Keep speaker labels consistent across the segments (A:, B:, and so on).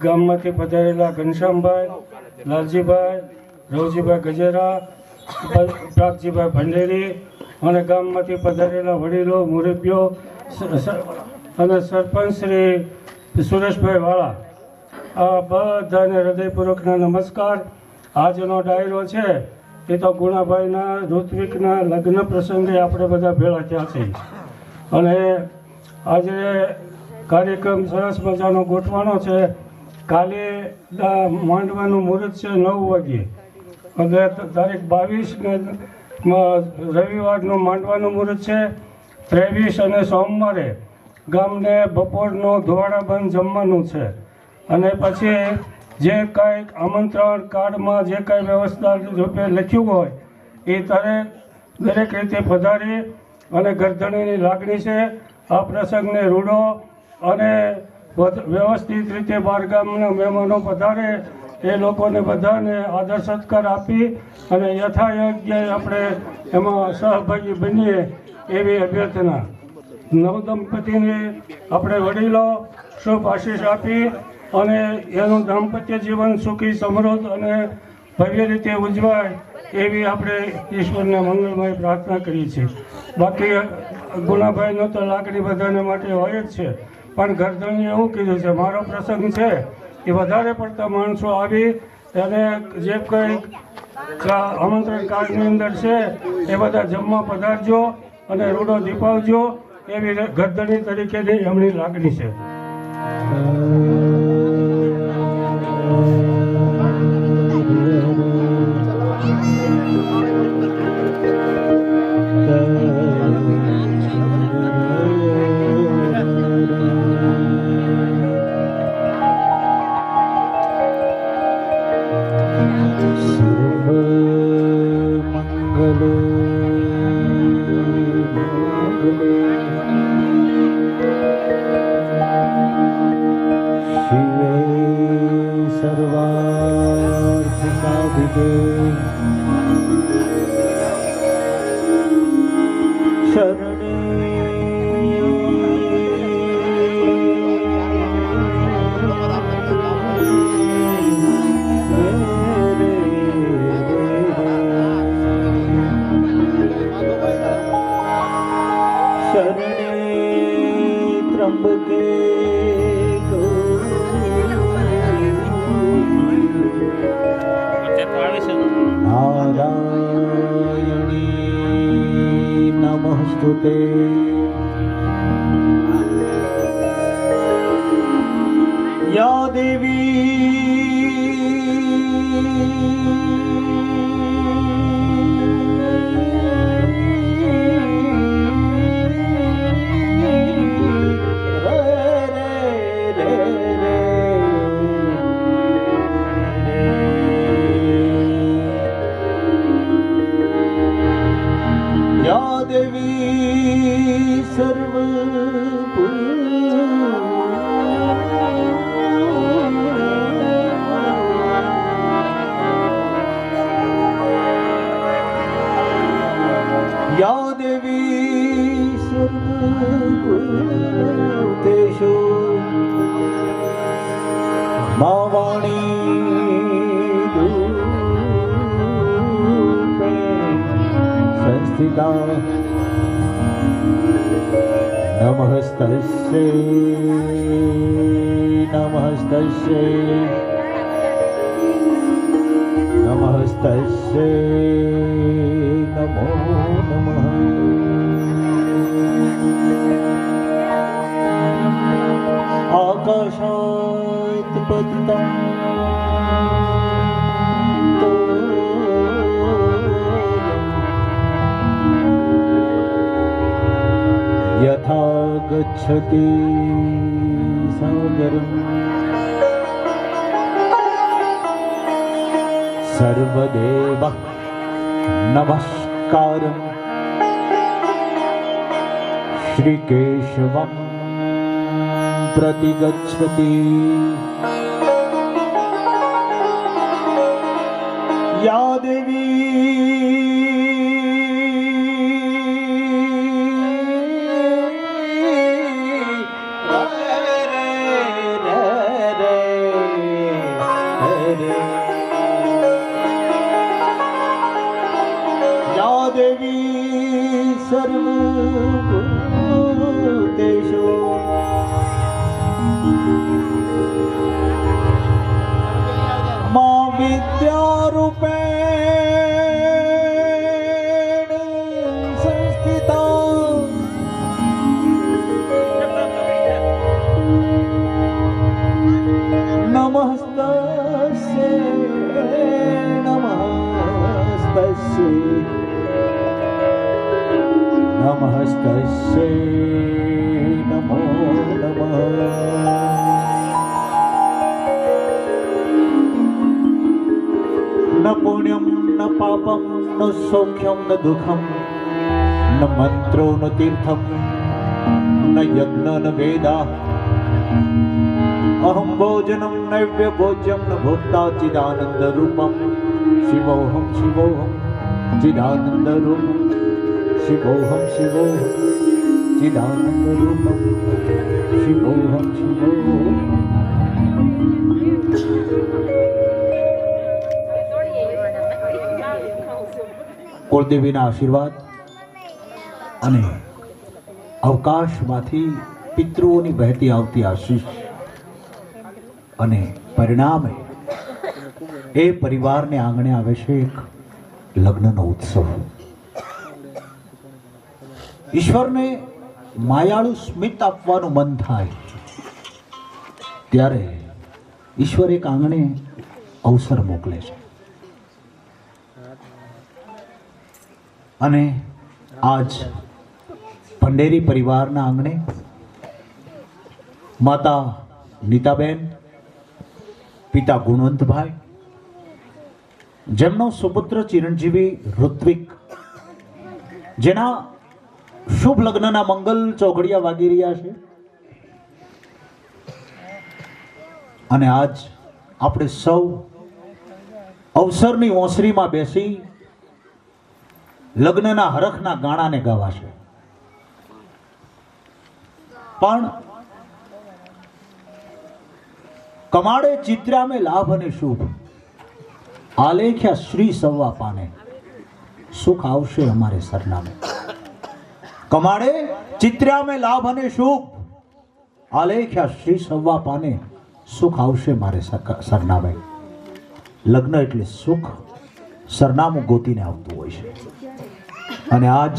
A: ગામમાંથી પધારેલા ઘનશ્યામભાઈ, લાલજીભાઈ, રવજીભાઈ ગજેરા, પ્રાગજીભાઈ ભંડેરી અને ગામમાંથી પધારેલા વડીલો, મુરબ્બીઓ અને સરપંચ શ્રી સુરેશભાઈ વાળા, આ બધાને હૃદયપૂર્વકના નમસ્કાર. આજનો ડાયરો છે એ તો ગુણાભાઈના ઋત્વિકના લગ્ન પ્રસંગે આપણે બધા ભેળા થયા છીએ અને આજે કાર્યક્રમ સરસ મજાનો ગોઠવાનો છે. કાલે માંડવાનું મુહૂર્ત છે 9 વાગ્યે અને તારીખ 22 રવિવારનું માંડવાનું મુહૂર્ત છે. 23 અને સોમવારે ગામને બપોરનો ધોવાડાબંધ જમવાનું છે અને પછી જે કાંઈ આમંત્રણ કાર્ડમાં જે કાંઈ વ્યવસ્થા રૂપે લખ્યું હોય એ દરેક રીતે પધારી અને ગરદણીની લાગણી છે. આ પ્રસંગને રૂડો અને વ્યવસ્થિત રીતે બહારગામના મહેમાનો પધારે એ લોકોને બધાને આદર સત્કાર આપી અને યથાયોગ્ય આપણે એમાં સહભાગી બનીએ એવી અભ્યર્થના. નવદંપતિને આપણે વડીલો શુભ આશીષ આપી અને એનું દાંપત્ય જીવન સુખી સમૃદ્ધ અને ભવ્ય રીતે ઉજવાય એવી આપણે ઈશ્વરને મંગળમય પ્રાર્થના કરીએ છીએ. બાકી ગુણાભાઈનો તો લાગણી બધાને માટે હોય જ છે, પણ ગરદણીએ એવું કીધું છે મારો પ્રસંગ છે એ વધારે પડતા માણસો આવી અને જે કંઈ આમંત્રણ કાર્ડની અંદર છે એ બધા જમવા પધારજો અને રૂડો દીપાવજો એવી ગરદણી તરીકેની એમની લાગણી છે.
B: नमस्तुते या देवी सर्वभूतेषु मावाणी रूपे संस्थिता नमस्तस्यै नमस्तस्यै नमस्तस्यै नमो नमः। आकाशात् पतितं यथा गच्छति सागरम् सर्वदेवः नमस्कारं श्रीकेशवं प्रतिगच्छति या देवी દેવી સર્વભૂતેષુ મા વિદ્યારૂપેણ સંસ્થિતા નમસ્તસ્ય નમસ્તસ્ય નમો નમઃ ન પુણ્યમ ન પાપમ ન સૌખ્યમ ન દુઃખમ ન મંત્રો ન તીર્થમ ન યજ્ઞ ન વેદા અહમ ભોજનમ નૈવ્ય ભોજ્યમ ન ભોક્તા ચિદાનંદ રૂપમ શિવોહમ શિવોહમ ચિદાનંદ રૂપમ શિવોહમ શિવોહમ ચિદાનંદ રૂપમ શિવોહમ શિવોહમ. કુળદેવીના આશીર્વાદ અને અવકાશમાંથી પિતૃઓની વહેતી આવતી આશીષ અને પરિણામે એ પરિવારને આંગણે આવે છે એક લગ્નનો ઉત્સવ. ઈશ્વરને માયાળુ સ્મિત આપવાનું મન થાય ત્યારે ઈશ્વર એક આંગણે અવસર મોકલે છે અને આજ ભંડેરી પરિવારના આંગણે માતા નીતાબેન, પિતા ગુણવંતભાઈ, જેમનો સુપુત્ર ચિરંજીવી ઋત્વિક, જેના શુભ લગ્નના મંગલ ચોઘડિયા વાગી રહ્યા છે અને આજ આપણે સૌ અવસરની ઓસરીમાં બેસી લગ્નના હરખના ગાણાને ગાવા છે. પણ કમાડે ચિત્રા મેં લાભ અને શુભ, આલેખ્યા શ્રી સવ્વા પાને, સુખ આવશે અમારે સરનામે. કમાડે ચિત્રા મેં લાભ અને શુભ, આલેખ્યા શ્રી સવ્વા પાને, સુખ આવશે મારે સરનામે. લગ્ન એટલે સુખ સરનામું ગોતીને આવતું હોય છે અને આજ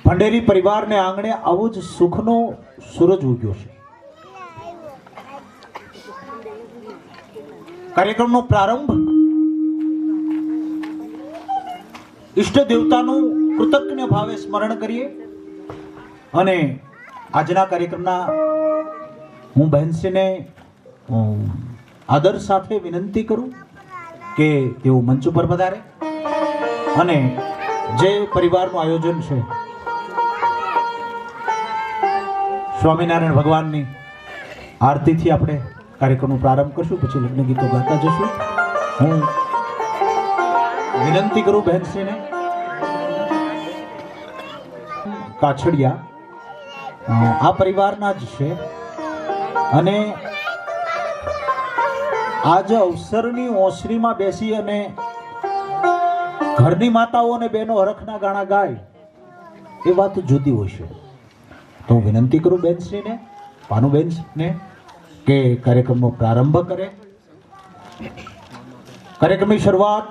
B: ભંડેરી પરિવારને આંગણે આવો જ સુખનો સૂરજ ઉગ્યો છે. કાર્યક્રમનો પ્રારંભ ઈષ્ટ દેવતાનું કૃતજ્ઞ ભાવે સ્મરણ કરીએ અને આજના કાર્યક્રમના હું બહેનશ્રીને આદર સાથે વિનંતી કરું કે તેઓ મંચ ઉપર પધારે અને જે પરિવારનું આયોજન છે સ્વામિનારાયણ ભગવાનની આરતીથી આપણે કાર્યક્રમનો પ્રારંભ કરશું, પછી લગ્ન ગીતો ગાતા જશું. હું વિનંતી કરું બહેનશ્રીને. કાછડિયા આ પરિવારના જ છે અને આજ અવસરની ઓસરીમાં બેસી અને ઘરની માતાઓ અને બહેનો હરખના ગાણા ગાય એ વાત જુદી હોય છે. તો હું વિનંતી કરું બેનશ્રીને, ભાનુબેનને કે કાર્યક્રમનો પ્રારંભ કરે. કાર્યક્રમની શરૂઆત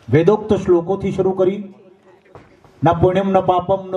B: વેદોક્ત શ્લોકોથી શરૂ કરી ના પુણ્યમ ન પાપમ ન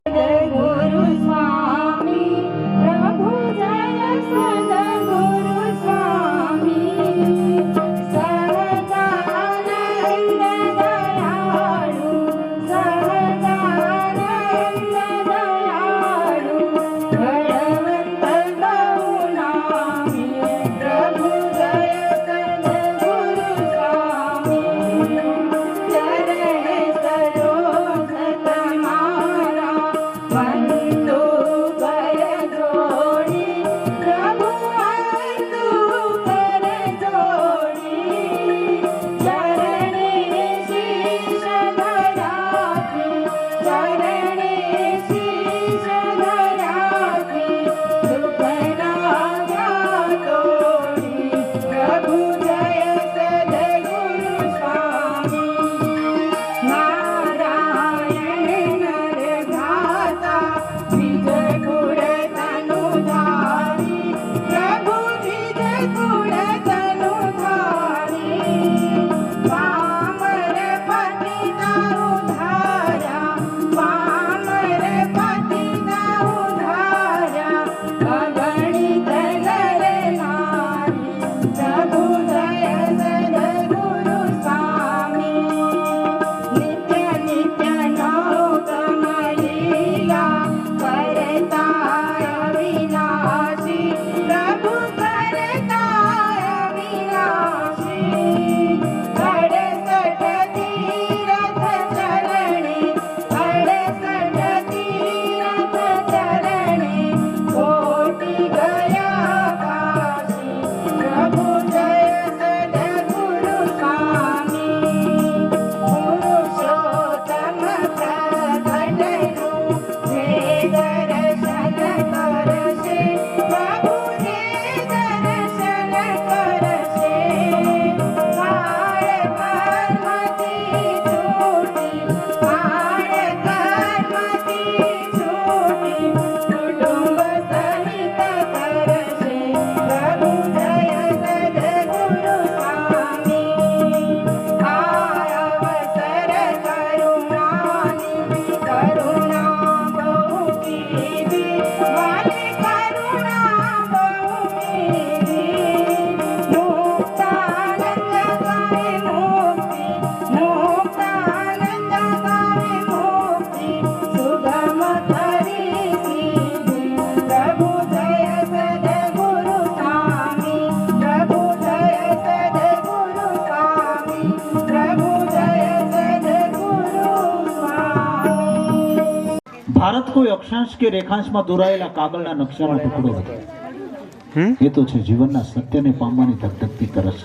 B: ભારત કોઈ અક્ષાંશ કે રેખાંશમાં દોરાયેલા કાગળના નકશાનો ટુકડો નથી. એ તો છે જીવનના સત્યને પામવાની ધગધગતી તરસ.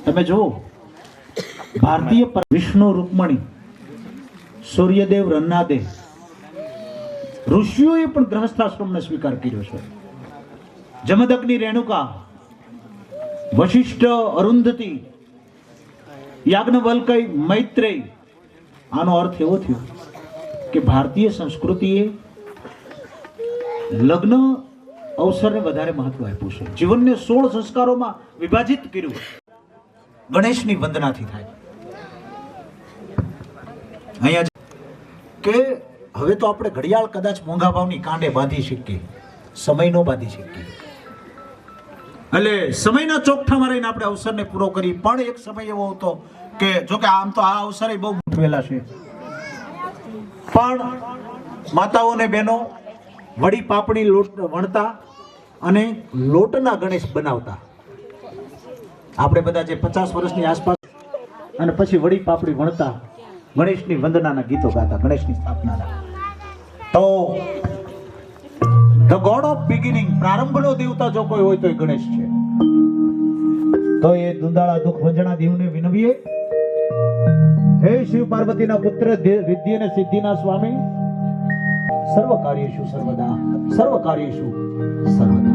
B: તમે જુઓ, ભારતીય વિષ્ણુ રૂકમણી, સૂર્યદેવ રન્નાદેવ, ઋષિઓએ પણ ગ્રહસ્થાશ્રમને સ્વીકાર કર્યો છે. જમદગ્નિ રેણુકા, વશિષ્ઠ અરુંધતી, યાજ્ઞવલ્ક્ય મૈત્રેય. આનો અર્થ એવો થયો કે ભારતીય સંસ્કૃતિએ લગ્ન અવસરને વધારે મહત્વ આપ્યું છે. જીવનને 16 સંસ્કારોમાં વિભાજિત કર્યું. ગણેશની વંદનાથી થાય. અહીંયા કે હવે તો આપણે ઘડિયાળ કદાચ મોંઘા ભાવની કાંડે બાંધી શકીએ, સમય નો બાંધી શકીએ. એટલે સમયના ચોકઠામાં રહીને આપણે અવસરને પૂરો કરી. પણ એક સમય એવો હતો કે જો કે આમ તો આ અવસરે બહુ ગોઠવેલા છે, પણ માતાઓ અને બહેનો વડી પાપડી લોટ વણતા અને લોટના ગણેશ બનાવતા. આપણે બધા જે 50 વર્ષની આસપાસ અને પછી વડી પાપડી વણતા, ગણેશની વંદનાના ગીતો ગાતા, ગણેશની સ્થાપનાના. તો ધ ગોડ ઓફ બિગિનિંગ, પ્રારંભનો દેવતા જો કોઈ હોય તો એ ગણેશ છે. તો એ દુંદાળા દુઃખ ભંજના દેવને વિનવીએ, હે શિવ પાર્વતીના પુત્ર, વિદ્ય અને સિદ્ધિના સ્વામી, સર્વ કાર્યેષુ સર્વદા, સર્વ કાર્યેષુ સર્વદા.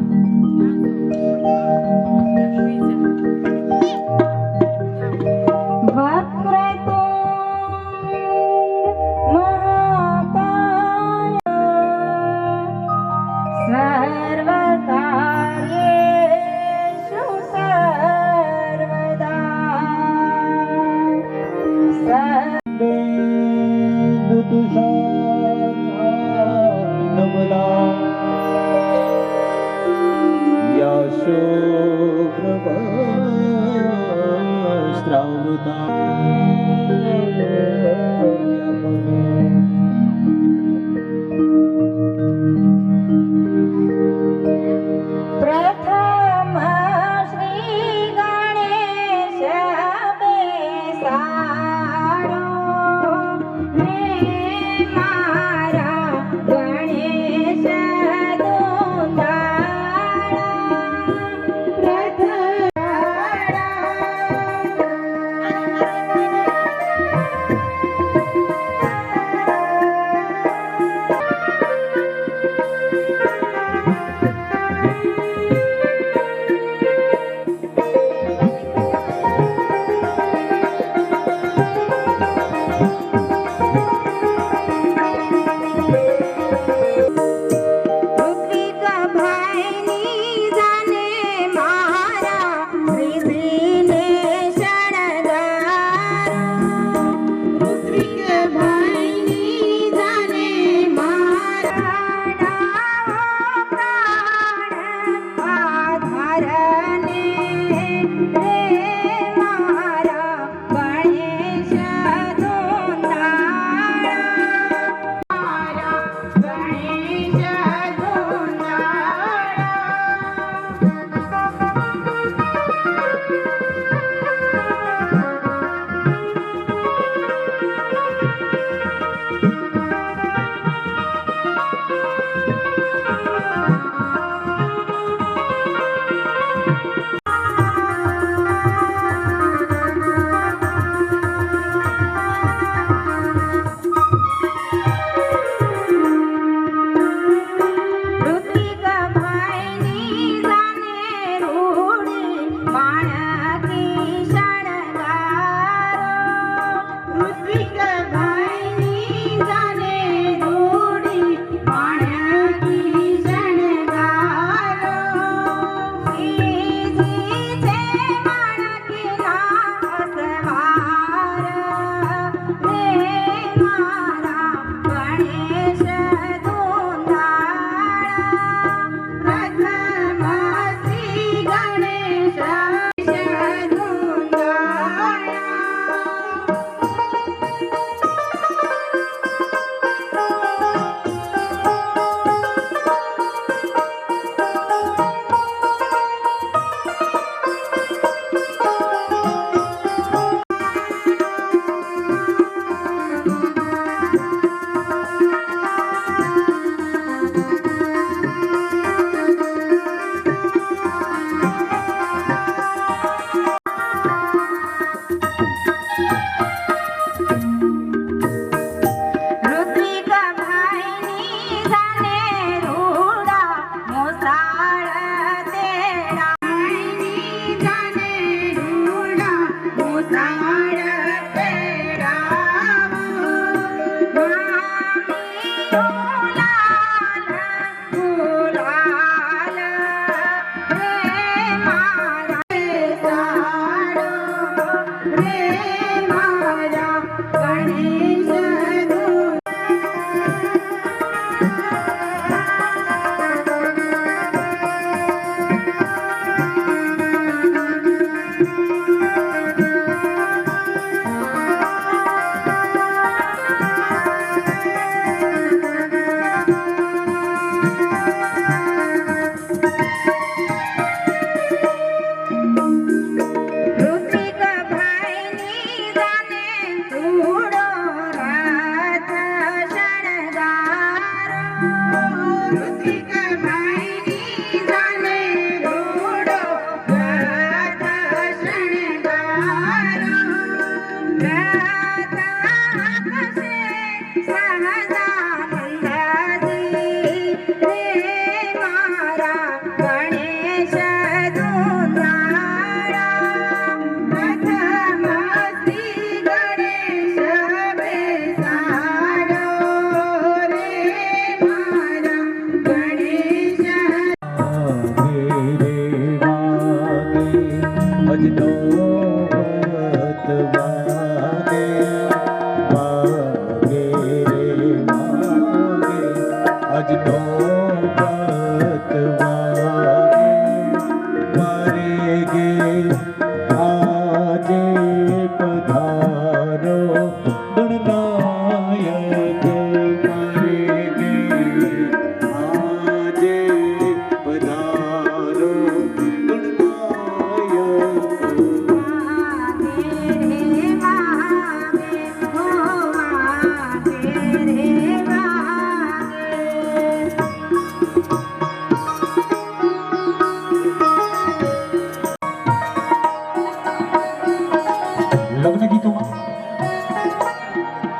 B: લગ્ન ગીતોમાં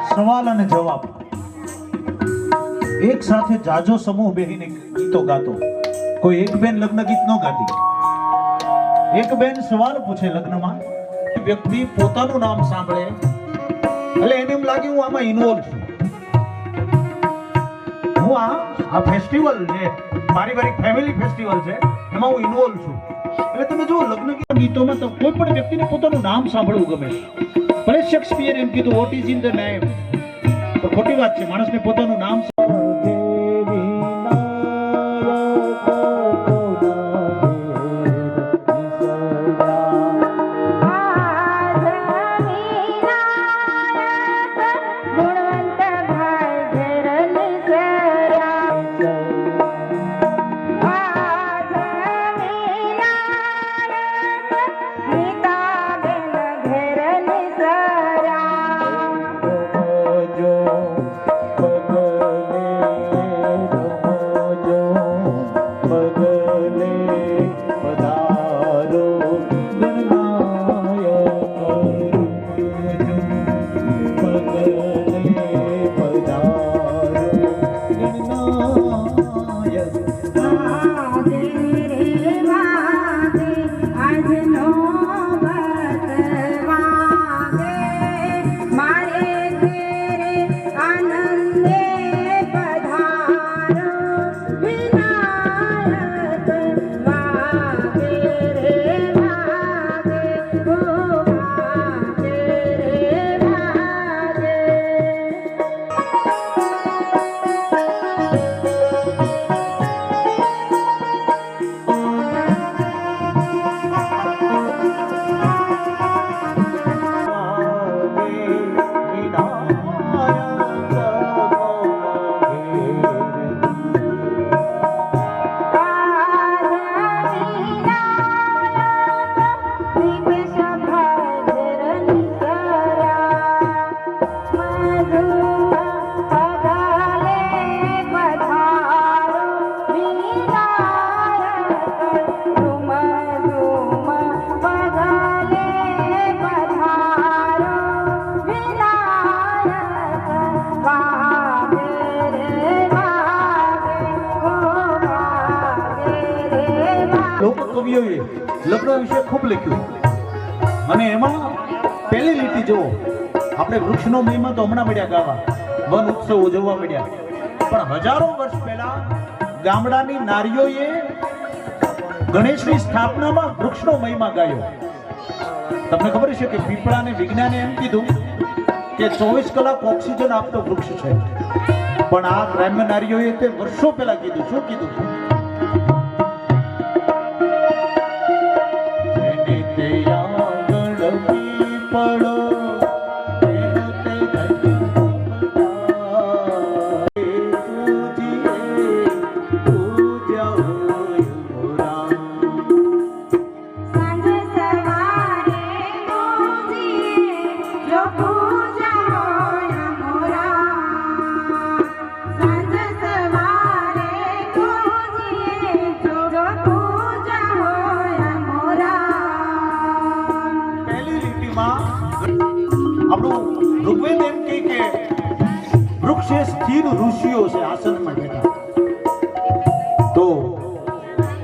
B: સવાલ અને જવાબ એક સાથે જાજો સમૂહ બેહીને ગીતો ગાતો. કોઈ એક બેન લગ્ન ગીત ન ગાતી. એક બેન સવાલ પૂછે લગ્નમાં, વ્યક્તિ પોતાનું નામ સાંભળે એટલે એને એમ લાગે હું આમાં ઇન્વોલ્વ છું, હું આ ફેસ્ટિવલ છે, પારિવારિક ફેમિલી ફેસ્ટિવલ છે, એમાં હું ઇન્વોલ્વ છું. એટલે તમે જો લગ્ન ગીતોમાં તો કોઈ પણ વ્યક્તિને પોતાનું નામ સાંભળવું ગમે. ભલે શેક્સપિયર એમ કીધું what is in the name, પણ ખોટી વાત છે. માણસને પોતાનું નામ લોકકવિઓએ લગ્ન વિશે ખૂબ લખ્યું. અને એમાં પહેલી લીટી જુઓ, આપણે વૃક્ષનો મહિમા તો હમણાં મળ્યા ગાવા, વન ઉત્સવ ઉજવવા મળ્યા, પણ હજારો વર્ષ પહેલા ગામડાની નારીઓએ ગણેશની સ્થાપનામાં વૃક્ષનો મહિમા ગાયો. તમને ખબર છે કે પીપળાને વિજ્ઞાને એમ કીધું કે 24 કલાક ઓક્સિજન આપતો વૃક્ષ છે, પણ આ ગ્રામ્ય નારીઓએ તે વર્ષો પહેલા કીધું. શું કીધું? તે આંગણ લખી પડો એનો તે આપણું ઋગ્વેદ એમ કહે કે વૃક્ષે સ્થિર ઋષિઓ છે આસનમાં બેઠા. તો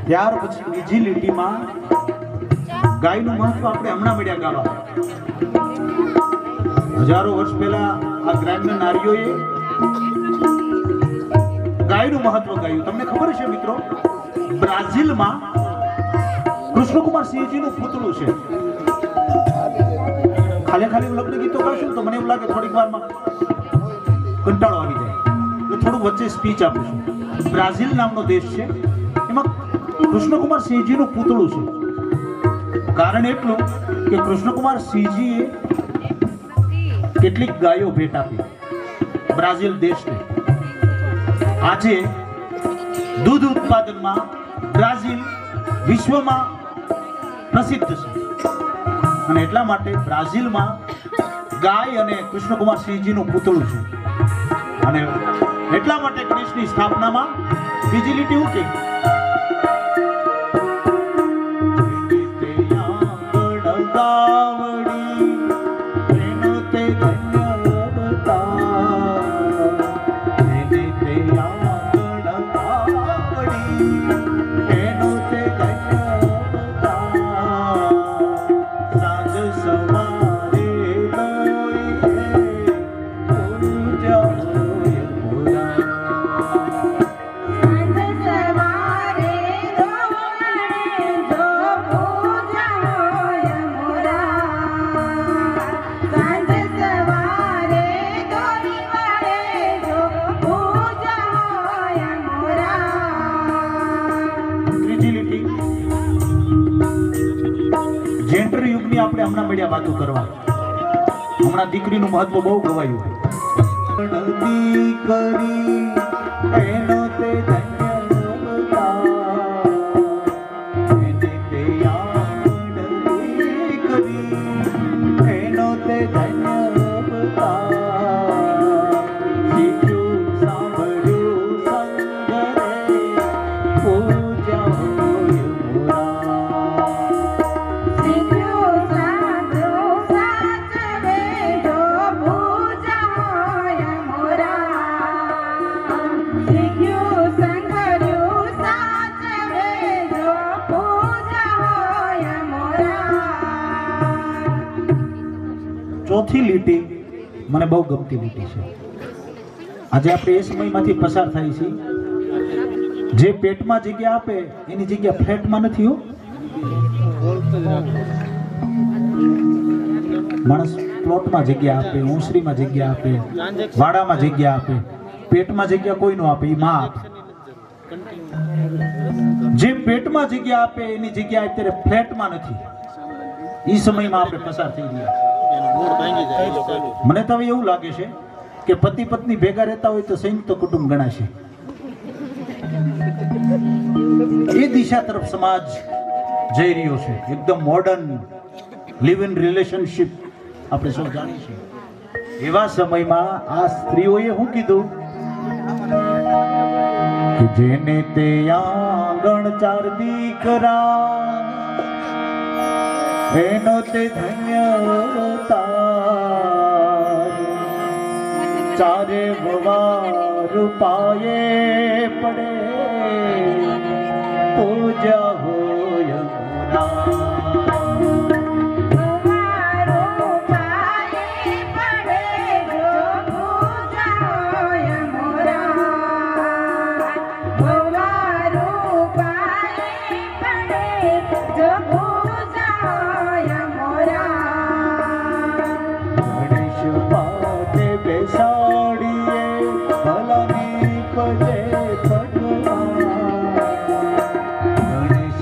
B: ત્યાર પછી બીજી લીટીમાં ગાયનું મહત્વ આપણે હમણાં મળ્યા ગાવા. હજારો વર્ષ પહેલા આ ગ્રામ્ય નારીઓએ ગાયનું મહત્વ ગાયું. તમને ખબર છે મિત્રો, બ્રાઝિલમાં કૃષ્ણકુમાર સિંહજીનું પૂતળું છે. ખાલી લગ્ન ગીતો ગાશું તો મને એવું લાગે થોડીક વારમાં કંટાળો આવી જાય, એટલે થોડું વચ્ચે સ્પીચ આપું છું. બ્રાઝિલ નામનો દેશ છે, એમાં કૃષ્ણકુમાર સિંહજીનું પૂતળું છે. કારણ એટલું કે કૃષ્ણકુમાર સિંહજીએ કેટલીક ગાયો ભેટ આપી બ્રાઝિલ દેશને. આજે દૂધ ઉત્પાદનમાં બ્રાઝિલ વિશ્વમાં પ્રસિદ્ધ છે અને એટલા માટે બ્રાઝિલમાં ગાય અને કૃષ્ણકુમાર સિંહજીનું પૂતળું છે. અને એટલા માટે ગણેશની સ્થાપનામાં બીજી લીટી હું કે જેન્ડર યુગની આપણે હમણાં મળ્યા વાતો કરવા. હમણાં દીકરીનું મહત્વ બહુ ગવાયું. દીકરી એનો તે ધન્ય એનો તે ધન્ય ચોથી લીટી મને બહુ ગમતી લીટી છે. આજે આપણે એ સમયમાંથી પસાર થાય છે. જે પેટમાં જગ્યા આપે એની જગ્યા ફ્લેટમાં નથી. માણસ પ્લોટમાં જગ્યા આપે, ઊંસરીમાં જગ્યા આપે, વાડામાં જગ્યા આપે, પેટમાં જગ્યા કોઈ નો આપે, એ માં આપે. જે પેટમાં જગ્યા આપે એની જગ્યા અત્યારે ફ્લેટમાં નથી. એ સમયમાં આપણે પસાર થઈ ગયા. મને તો હવે એવું લાગે છે કે પતિ પત્ની ભેગા રહેતા હોય તો સંયુક્ત કુટુંબ ગણાશે. એ દિશા તરફ સમાજ જઈ રહ્યો છે. એકદમ મોડર્ન લિવ ઇન રિલેશનશિપ આપણે સૌ જાણીએ છીએ. એવા સમયમાં આ સ્ત્રીઓએ શું કીધું કે જેને તે આંગણ ચાર દીકરા એનો તે ધન્યતા ચારે વવાર પાયે પડે પૂજા હોય ગણેશ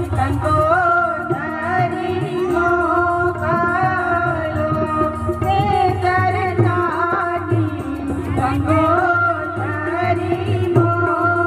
C: કંકોતરી મોકલો.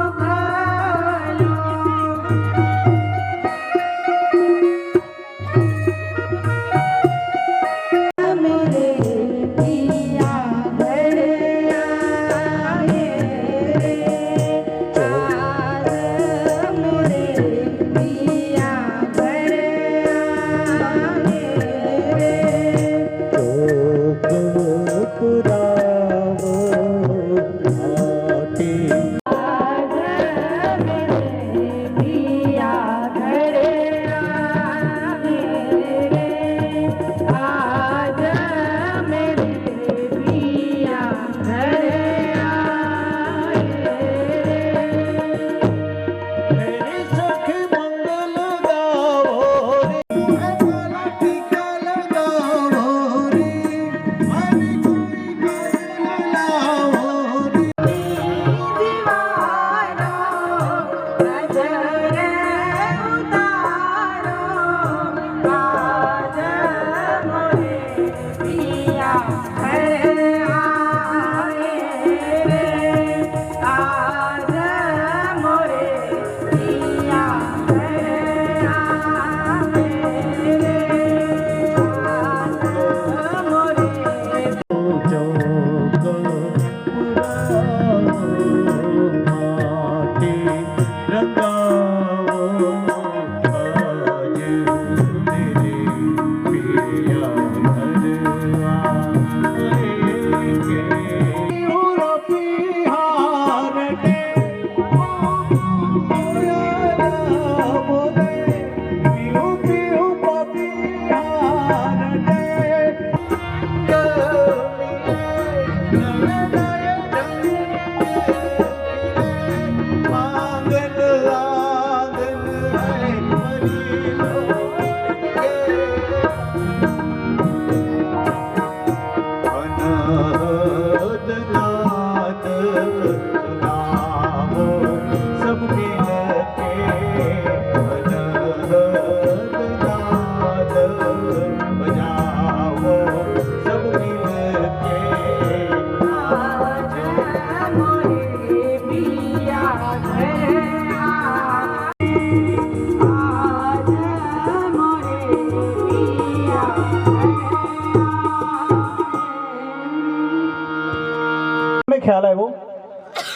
B: ખ્યાલ આવ્યો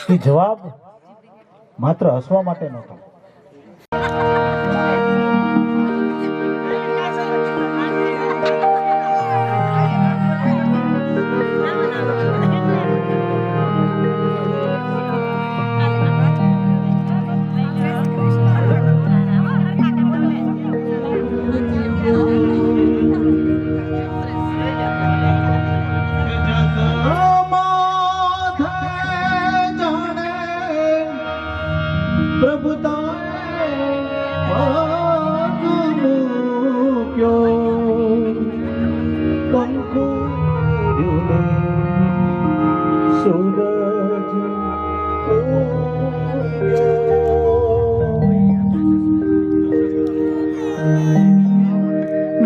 B: કે જવાબ માત્ર હસવા માટે નહોતો.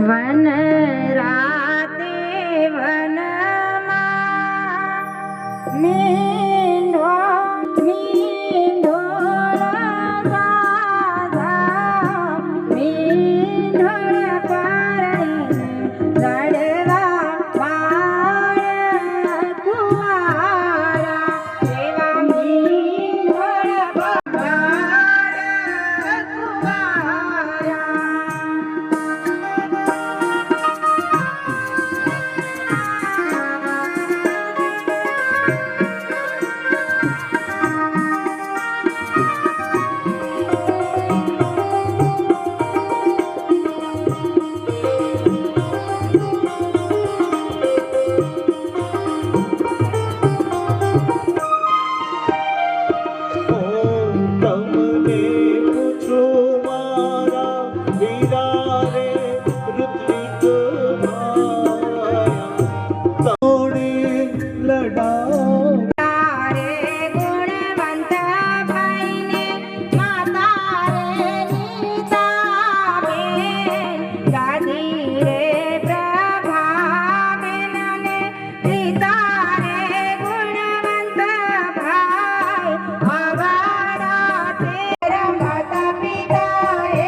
C: વન રાતે વનમાં મીંઢો રાધા મીંઢોળ પરણીને રડવા બાળ કુંવારા એવા મીંઢોળ બાળ કુંવારા. તારે ગુણવંત ભાઈને માતા રે નીતાબેન ગાદી રે પ્રભાબેન અને પિતા રે ગુણવંત ભાઈ અવાડા તેરા માતા પિતાએ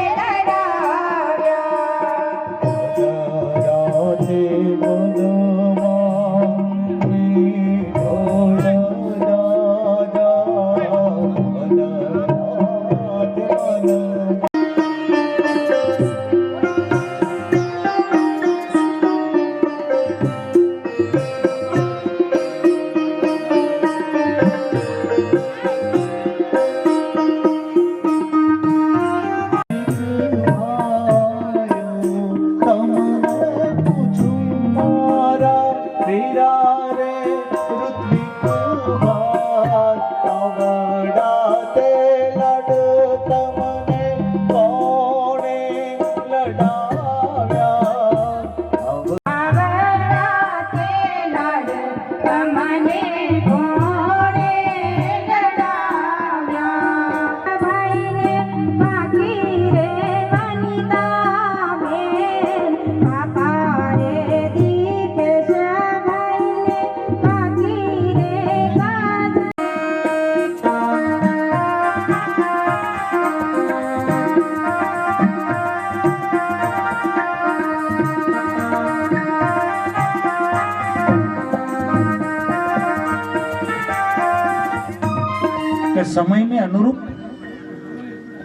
B: કે સમયને અનુરૂપ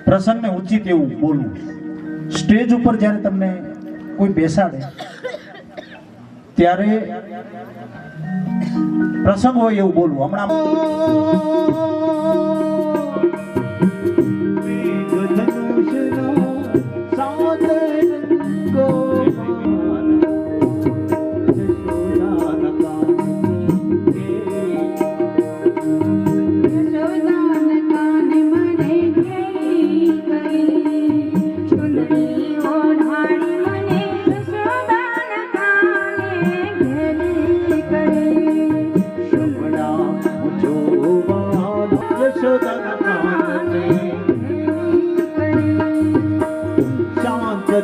B: પ્રસંગને ઉચિત એવું બોલવું. સ્ટેજ ઉપર જ્યારે તમને કોઈ બેસાડે ત્યારે પ્રસંગ હોય એવું બોલવું. હમણાં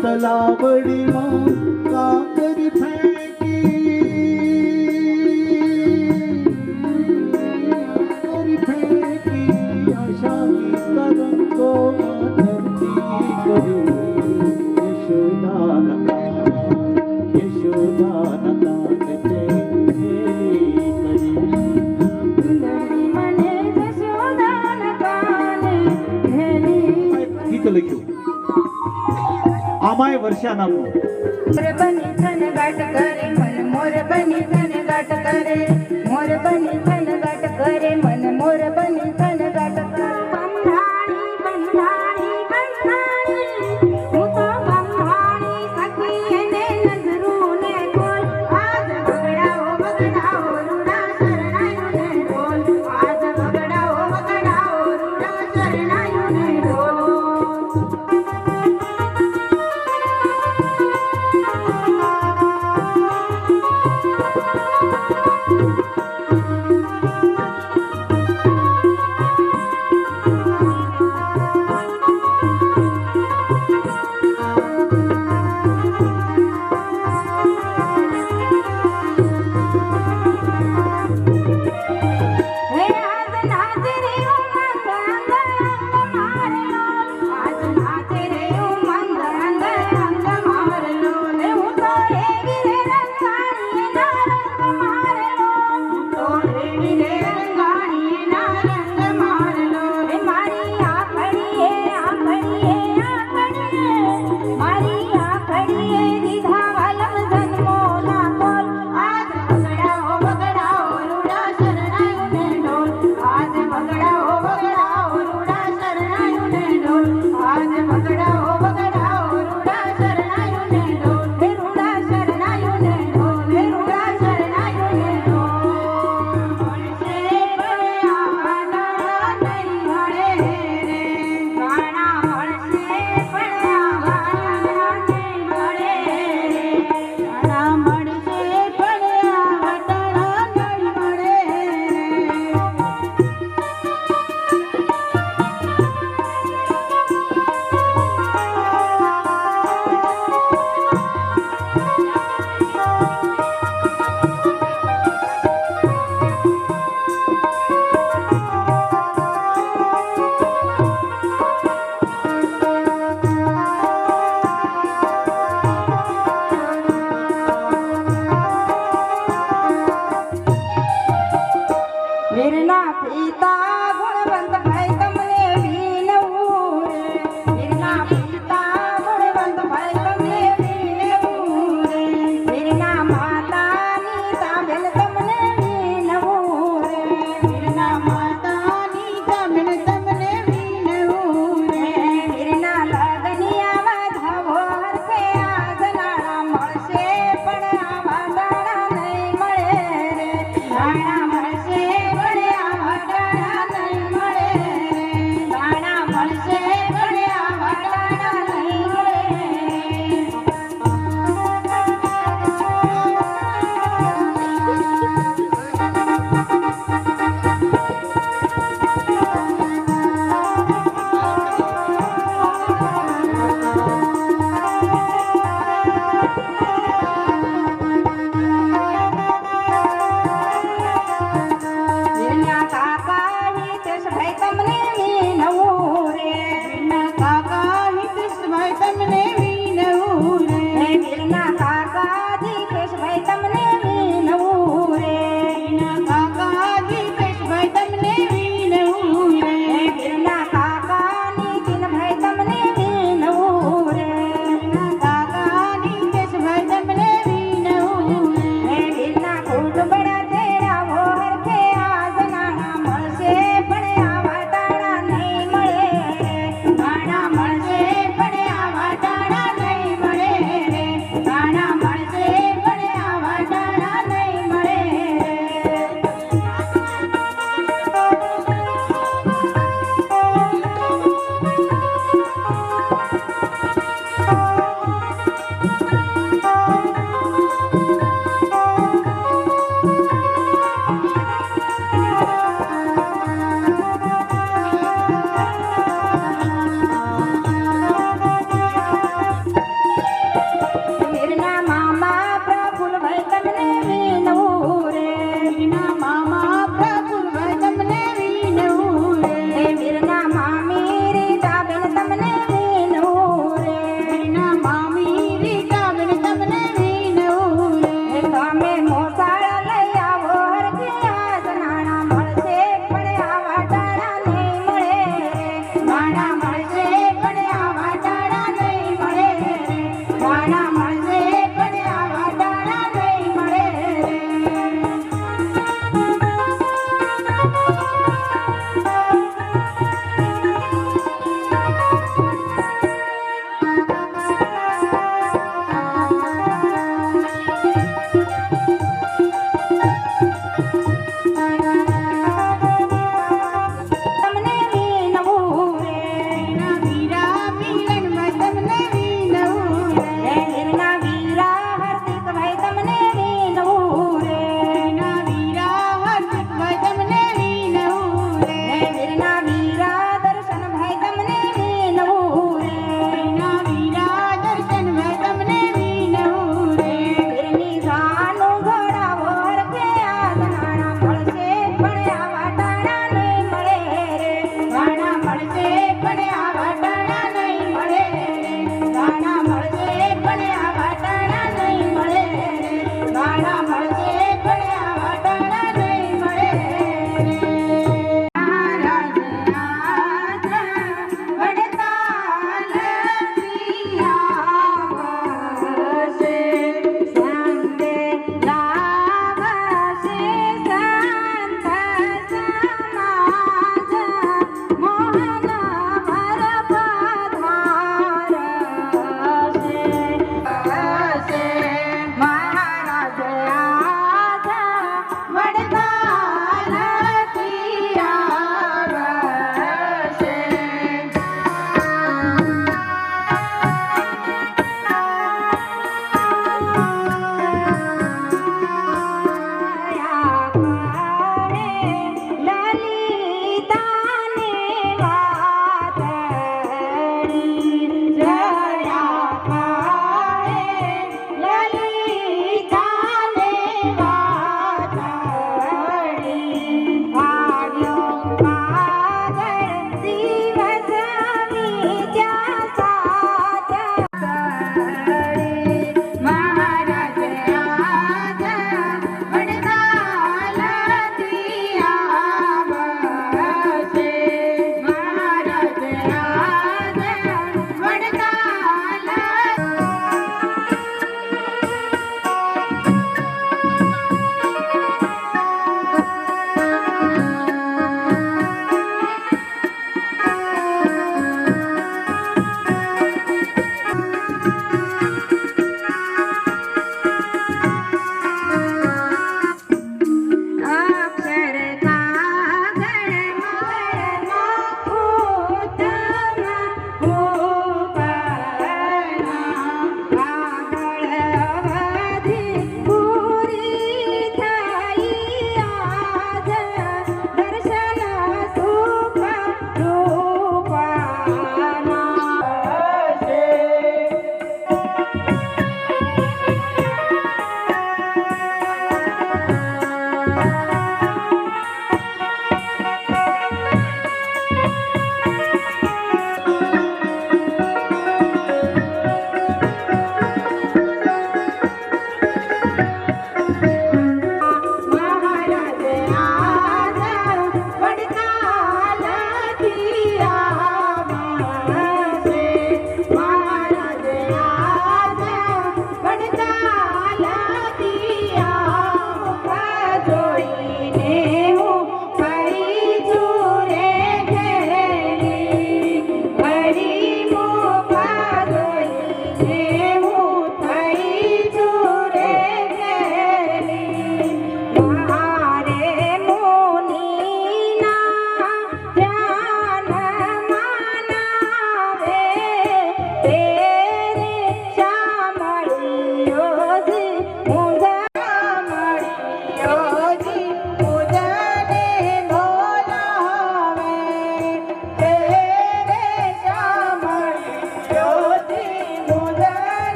D: તલાવડીમાં કાંકરી ફેંકી આશાની તરંગોમાં ધરતી કરી યશોદાના કાન તે ગીત લખ્યું. આમાય વર્ષા નામનું.
C: મોર બની ધન ગાટ કરે મન મોર બની ધન ગાટ કરે મોર બની ધન ગાટ કરે મન મોર બની ધન ગાટ કરે બંધાણી બંધાણી બંધાણી હું તો બંધાણી સખી એને નજરું ને બોલ આજ બગડાઓ બગડાઓ રૂડા શરણાયું ને બોલ આજ બગડાઓ બગડાઓ રૂડા શરણાયું ને બોલ. પિતા ગુણવંત ભાઈ તમને વિનવું રે વીરના પિતા ગુણવંત ભાઈ તમને વિનવું રે વીરના માતાની તાબેલ તમને વિનવું રે વીરના માતાની તાબેલ તમને વિનવું રે વીરના લગનિયા વધાવો હરખે આજનાળા મળશે પણ આવા દાડા નહીં મળે રે દાડા મળશે પણ આવા દાડા નહીં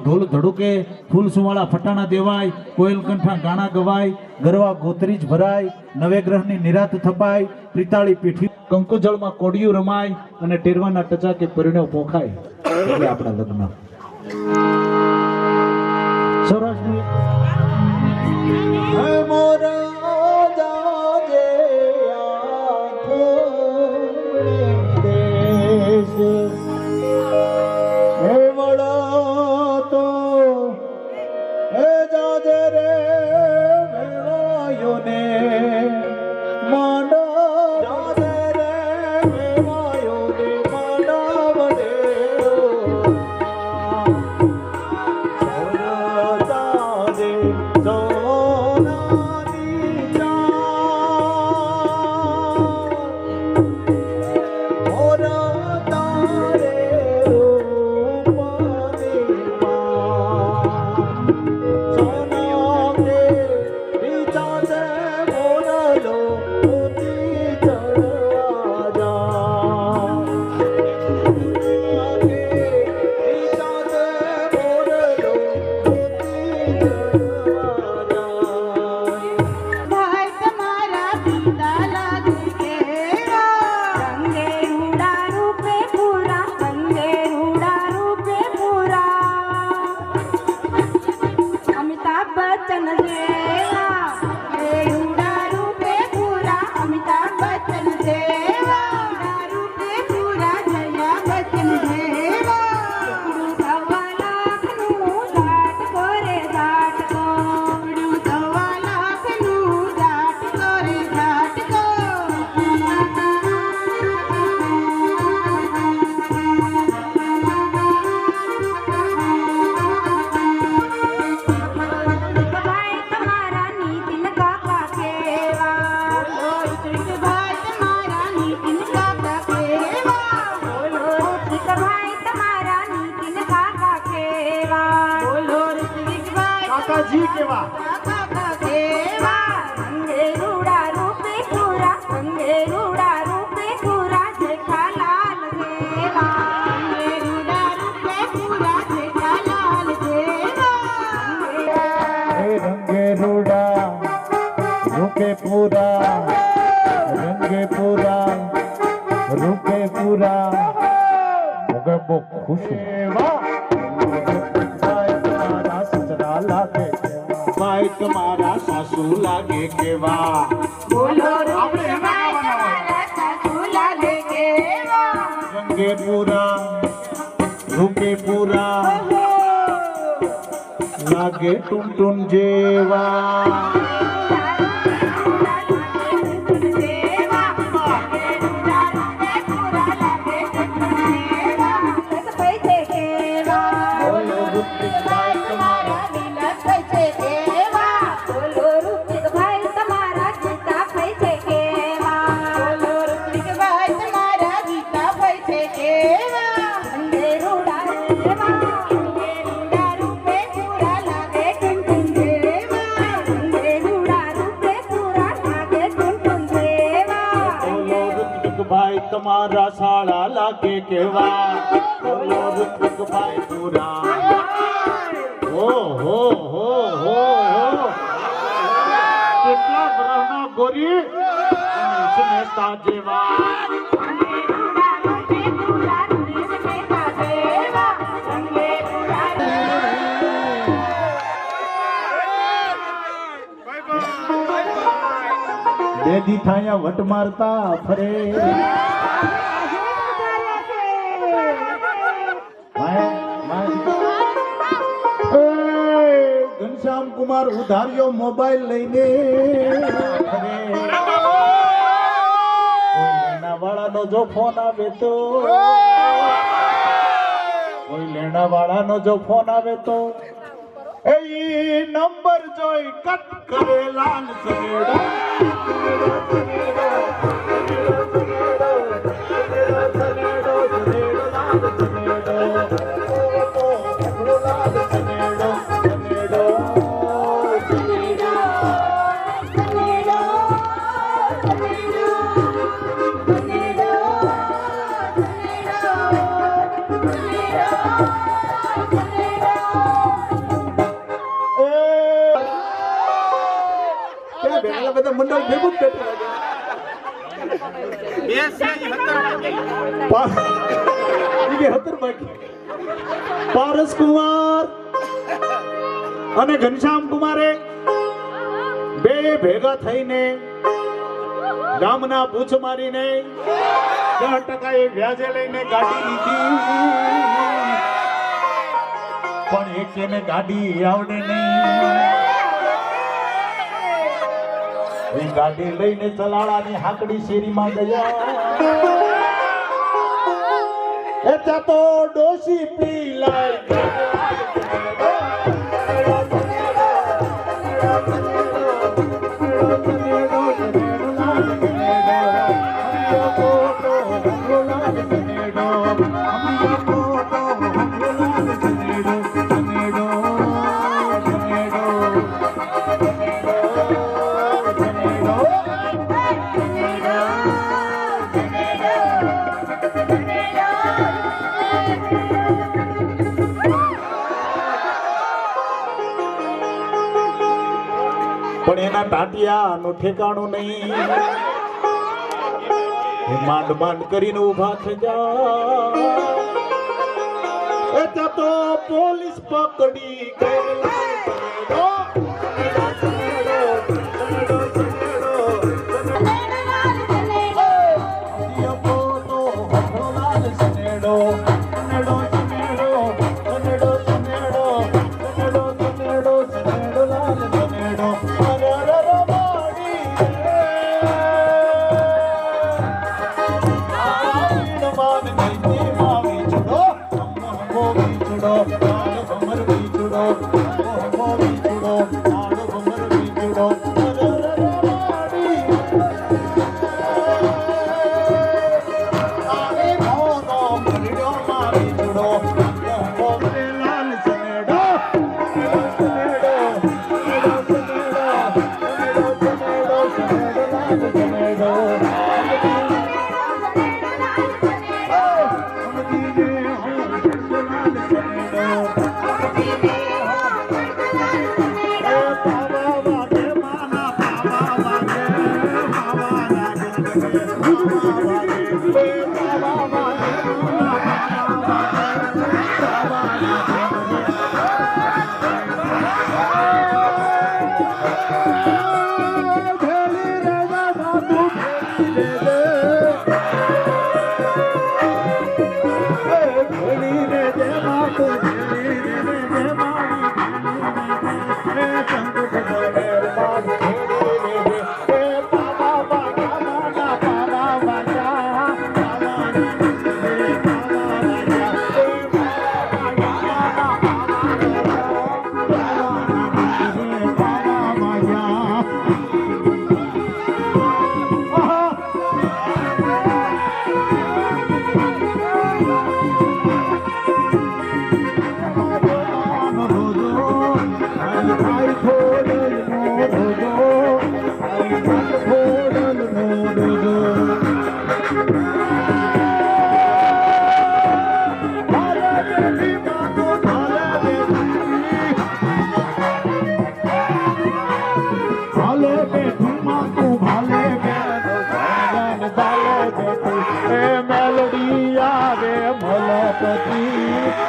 B: ઢોલ ધડુકે, ફૂલ સુવાળા ફટાણા દેવાય, કોયલ કંઠા ગાણા ગવાય, ગરવા ગોત્રીજ ભરાય, નવે ગ્રહની નિરાત થપાય, પ્રિતાળી પીઠી કંકુ જળમાં કોડિયું રમાય અને ટેરવાના ટચાકે પરિણવ પોખાય. એટલે આપણા લગ્ન સૌરાષ્ટ્રની
D: હે મોરા જાજે આંખોને દેશ હે વડા તો હે જાજે રે વેવાયોને માંડા જાજે રે વેવાયોને માંડા વડેરો જાજે સોનાની ચાંદ મોરા તારે રૂપની માં સોના કે બીજા છે મોરલો ઉતી ચડવા જા કે બીજા છે મોરલો ઉતી ચડવા જા
C: ભાઈ તમારા પિતા લાગે કેવા રંગે રૂડા રૂપે પૂરા રંગે રૂડા રૂપે પૂરા અમિતાભ બચ્ચન જેવા એ રૂડા રૂપે પૂરા અમિતાભ બચ્ચન જેવા રૂપે પૂરા જયા બચ્ચન જેવા સવા લાખનું ઝાટકો રે ઝાટકો સવા લાખનું ઝાટકો રે ઝાટકો ભાઈ તમારા નીતિન કાકા કેવા ભાઈ તમારા નીતિન કાકા કેવા ભાઈ તમારા નીતિન કાકા કેવા
D: કાકાજી કેવા
C: કાકા કેવા રંગે રૂડા રૂપે પૂરા રંગે રૂડા રૂપે પૂરા જેઠાલાલ જેવા રંગે રૂડા રૂપે પૂરા જેઠાલાલ જેવા
D: હે રંગે રૂડા રૂપે પૂરા રંગે પૂરા રૂપે પૂરા મગર બહુ ખુશ ભાઈ તમારા સાસુ લાગે કેવા
C: બોલો રૂપે તમારા સાસુ લાગે કેવા
D: રંગે પૂરા રૂપે પૂરા લાગે ટુન ટુન જેવા બોલો ઋત્વિક ભાઈ તમારા બોલો ઋત્વિક ભાઈ તમારા શાળા લાગે કેવા બોલો ઋત્વિક ભાઈ પૂરા હો હો હો હો હો કેટલા ગ્રહના ગોરી સ્નેતા જેવા બેદી થાયા વટ મારતા ફરે ઘનશ્યામ કુમાર ઉધાર્યો મોબાઈલ લઈને ફરે લેણા વાળાનો જો ફોન આવે તો કોઈ લેણા વાળાનો જો ફોન આવે તો એ નંબર જોઈ કટ કરે લાલ સગેડો પારસ કુમાર અને ઘનશ્યામ કુમારે બે ભેગા થઈને ગામના પૂછ મારીને 10% વ્યાજે લઈને ગાડી લીધી, પણ એકેને ગાડી આવડે નહીં. એ ગાડી લઈને ચલાળાની હાકડી શેરીમાં ગયા. એ ત્યાં તો ડોશી પી લાય પણ એના ટાટિયાનું ઠેકાણું નહીં. માંડ માંડ કરીને ઉભા થઈ જાય. એ ત્યાં તો પોલીસ પકડી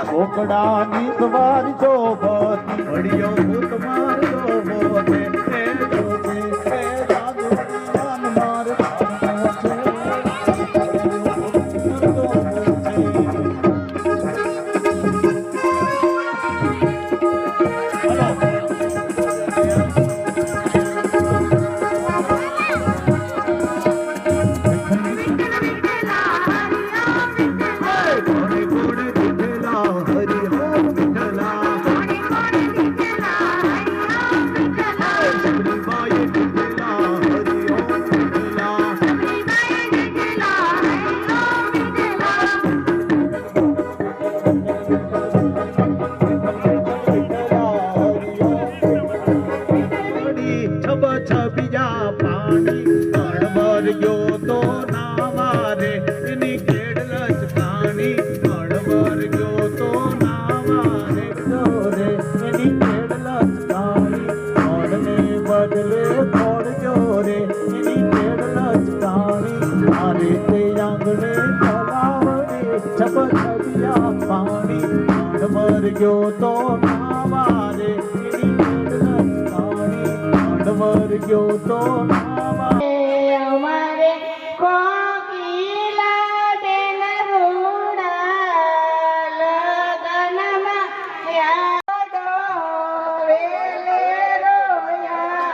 D: કોકડાની સવારી શોભતી વડિયો ભૂત મારતો બોલે એ જોજે એ જાદુ જાન માર બદલે થોડ જોરે એની ખેડ લચકાણી આ રીતે આંગણે ચલાવ ગયો તો નાવા રે માંડવર ગયો તો નાવા
C: અમારે કોકિલા બેન રૂડા લગનમાં યાદો વેલે રોયા.